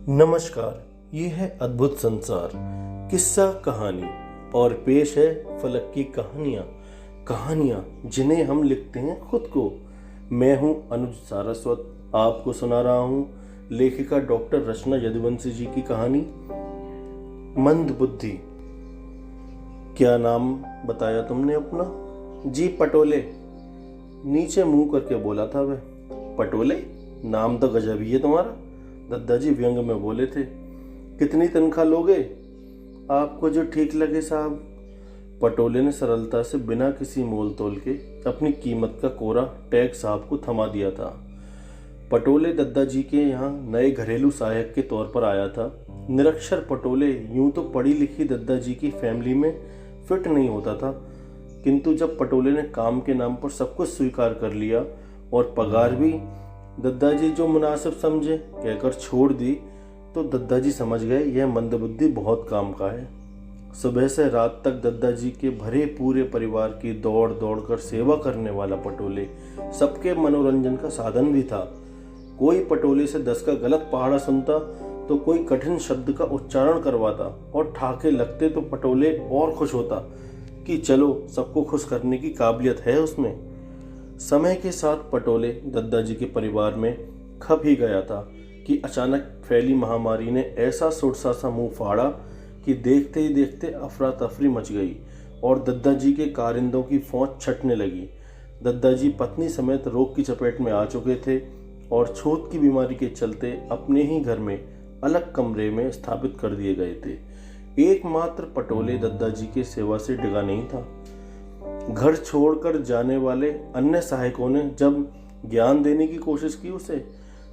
नमस्कार, ये है अद्भुत संसार किस्सा कहानी और पेश है फलक की कहानियां जिन्हें हम लिखते हैं खुद को। मैं हूं अनुज सारस्वत, आपको सुना रहा हूं लेखिका डॉक्टर रचना यदुवंशी जी की कहानी मंद बुद्धि। क्या नाम बताया तुमने अपना? जी पटोले, नीचे मुंह करके बोला था वह। पटोले, नाम तो गजब ही है तुम्हारा, दादाजी व्यंग में बोले थे। कितनी तनख्वाह लोगे? आपको जो ठीक लगे साहब। पटोले ने सरलता से बिना किसी मोल तोल के अपनी कीमत का कोरा टैग साहब को थमा दिया था। पटोले दादाजी के यहाँ नए घरेलू सहायक के तौर पर आया था। निरक्षर पटोले यूं तो पढ़ी लिखी दादाजी की फैमिली में फिट नहीं होता था, किंतु जब पटोले ने काम के नाम पर सब कुछ स्वीकार कर लिया और पगार भी दादाजी जो मुनासिब समझे कहकर छोड़ दी, तो दादाजी समझ गए यह मंदबुद्धि बहुत काम का है। सुबह से रात तक दादाजी के भरे पूरे परिवार की दौड़ दौड़ कर सेवा करने वाला पटोले सबके मनोरंजन का साधन भी था। कोई पटोले से 10 का गलत पहाड़ा सुनता तो कोई कठिन शब्द का उच्चारण करवाता और ठाके लगते तो पटोले और खुश होता कि चलो सबको खुश करने की काबिलियत है उसमें। समय के साथ पटोले दादाजी के परिवार में खप ही गया था कि अचानक फैली महामारी ने ऐसा सुरसा सा मुंह फाड़ा कि देखते ही देखते अफरा तफरी मच गई और दादाजी के कारिंदों की फौज छटने लगी। दादाजी पत्नी समेत रोग की चपेट में आ चुके थे और छूत की बीमारी के चलते अपने ही घर में अलग कमरे में स्थापित कर दिए गए थे। एकमात्र पटोले दादाजी के सेवा से डिगा नहीं था। घर छोड़कर जाने वाले अन्य सहायकों ने जब ज्ञान देने की कोशिश की उसे,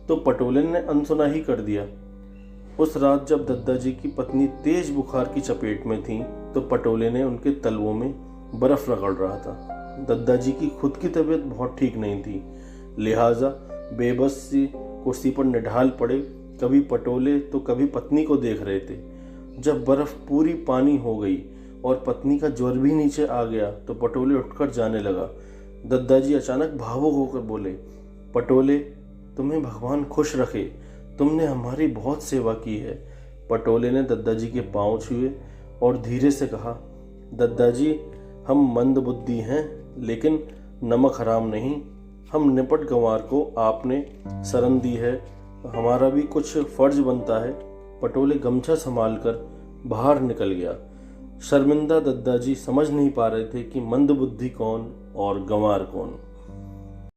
तो पटोले ने अनसुना ही कर दिया। उस रात जब दादाजी की पत्नी तेज बुखार की चपेट में थी, तो पटोले ने उनके तलवों में बर्फ रगड़ रहा था। दादाजी की खुद की तबीयत बहुत ठीक नहीं थी, लिहाजा बेबस सी कुर्सी पर निढाल पड़े कभी पटोले तो कभी पत्नी को देख रहे थे। जब बर्फ पूरी पानी हो गई और पत्नी का ज्वर भी नीचे आ गया, तो पटोले उठकर जाने लगा। दादाजी अचानक भावुक होकर बोले, पटोले, तुम्हें भगवान खुश रखे, तुमने हमारी बहुत सेवा की है। पटोले ने दादाजी के पांव छुए और धीरे से कहा, दादाजी, हम मंद बुद्धि हैं लेकिन नमक हराम नहीं। हम निपट गंवार को आपने शरण दी है, हमारा भी कुछ फर्ज बनता है। पटोले गमछा संभालकर बाहर निकल गया। शर्मिंदा दादाजी समझ नहीं पा रहे थे कि मंदबुद्धि कौन और गंवार कौन।